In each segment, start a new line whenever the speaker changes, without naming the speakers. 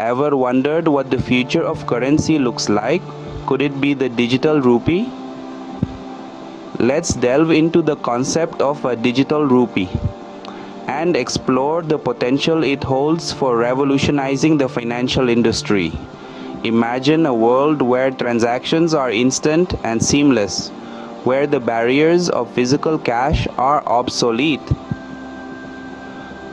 Ever wondered what the future of currency looks like? Could it be the digital rupee? Let's delve into the concept of a digital rupee and explore the potential it holds for revolutionizing the financial industry. Imagine a world where transactions are instant and seamless, where the barriers of physical cash are obsolete.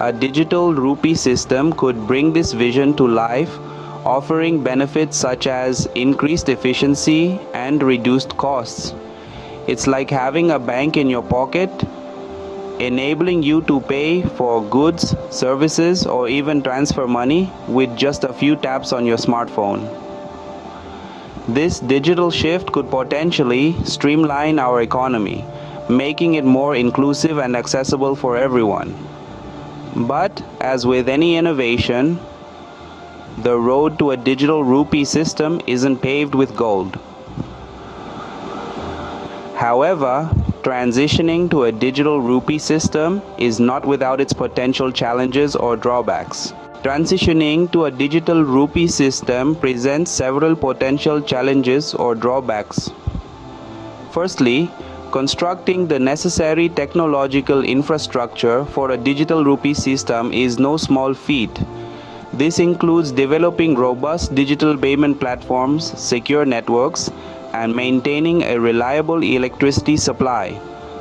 A digital rupee system could bring this vision to life, offering benefits such as increased efficiency and reduced costs. It's like having a bank in your pocket, enabling you to pay for goods, services, or even transfer money with just a few taps on your smartphone. This digital shift could potentially streamline our economy, making it more inclusive and accessible for everyone. But as with any innovation, the road to a digital rupee system isn't paved with gold. However, transitioning to a digital rupee system is not without its potential challenges or drawbacks. Transitioning to a digital rupee system presents several potential challenges or drawbacks. Firstly, constructing the necessary technological infrastructure for a digital rupee system is no small feat. This includes developing robust digital payment platforms, secure networks, and maintaining a reliable electricity supply.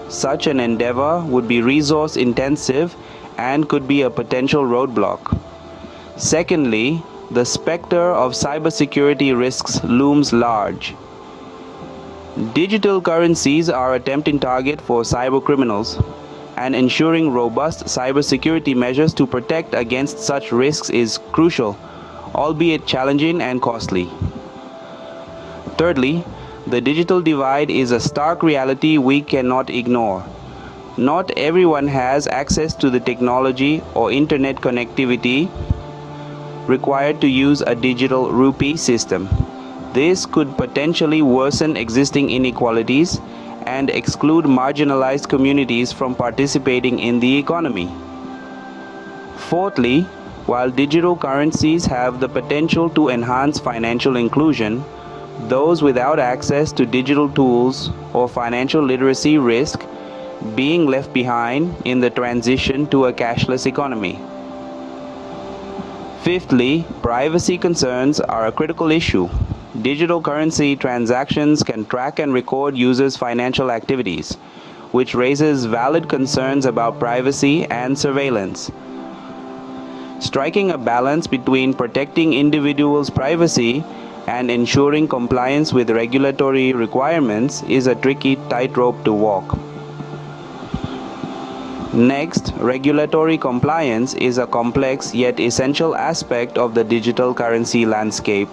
Such an endeavor would be resource intensive and could be a potential roadblock. Secondly, the specter of cybersecurity risks looms large. Digital currencies are a tempting target for cybercriminals, and ensuring robust cybersecurity measures to protect against such risks is crucial, albeit challenging and costly. Thirdly, the digital divide is a stark reality we cannot ignore. Not everyone has access to the technology or internet connectivity required to use a digital rupee system. This could potentially worsen existing inequalities and exclude marginalized communities from participating in the economy. Fourthly, while digital currencies have the potential to enhance financial inclusion, those without access to digital tools or financial literacy risk being left behind in the transition to a cashless economy. Fifthly, privacy concerns are a critical issue. Digital currency transactions can track and record users' financial activities, which raises valid concerns about privacy and surveillance. Striking a balance between protecting individuals' privacy and ensuring compliance with regulatory requirements is a tricky tightrope to walk. Next, regulatory compliance is a complex yet essential aspect of the digital currency landscape.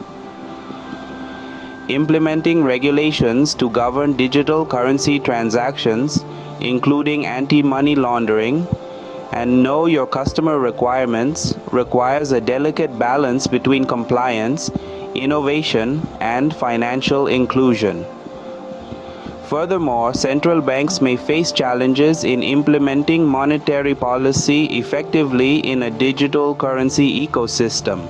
Implementing regulations to govern digital currency transactions, including anti-money laundering and know your customer requirements, requires a delicate balance between compliance, innovation, and financial inclusion. Furthermore, central banks may face challenges in implementing monetary policy effectively in a digital currency ecosystem.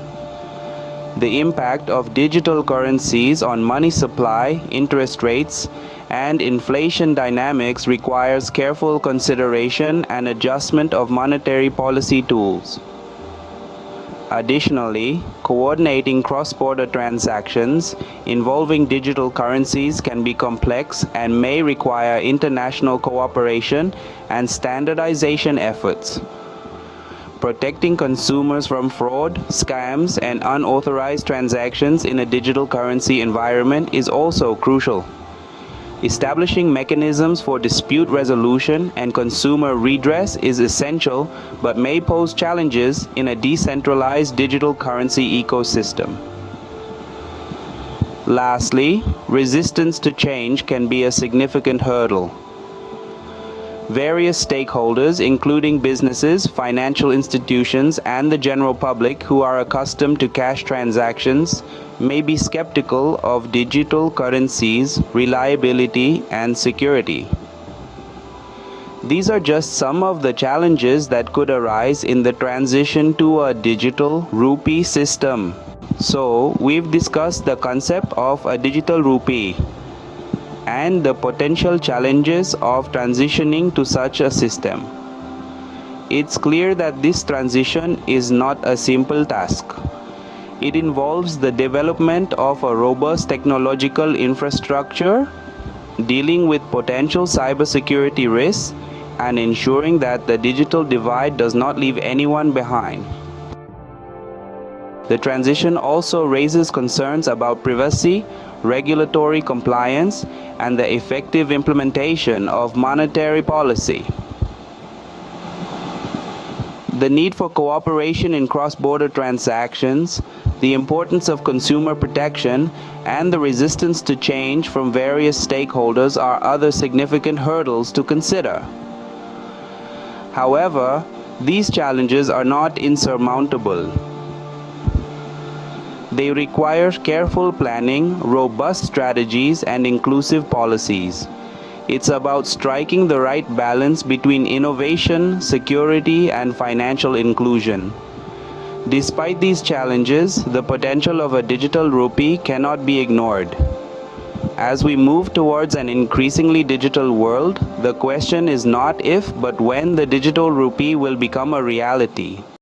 The impact of digital currencies on money supply, interest rates, and inflation dynamics requires careful consideration and adjustment of monetary policy tools. Additionally, coordinating cross-border transactions involving digital currencies can be complex and may require international cooperation and standardization efforts. Protecting consumers from fraud, scams, and unauthorized transactions in a digital currency environment is also crucial. Establishing mechanisms for dispute resolution and consumer redress is essential, but may pose challenges in a decentralized digital currency ecosystem. Lastly, resistance to change can be a significant hurdle. Various stakeholders, including businesses, financial institutions, and the general public who are accustomed to cash transactions, may be skeptical of digital currencies' reliability and security. These are just some of the challenges that could arise in the transition to a digital rupee system. So, we've discussed the concept of a digital rupee and the potential challenges of transitioning to such a system. It's clear that this transition is not a simple task. It involves the development of a robust technological infrastructure, dealing with potential cybersecurity risks, and ensuring that the digital divide does not leave anyone behind. The transition also raises concerns about privacy, regulatory compliance, and the effective implementation of monetary policy. The need for cooperation in cross-border transactions, the importance of consumer protection, and the resistance to change from various stakeholders are other significant hurdles to consider. However, these challenges are not insurmountable. They require careful planning, robust strategies, and inclusive policies. It's about striking the right balance between innovation, security, and financial inclusion. Despite these challenges, the potential of a digital rupee cannot be ignored. As we move towards an increasingly digital world, the question is not if but when the digital rupee will become a reality.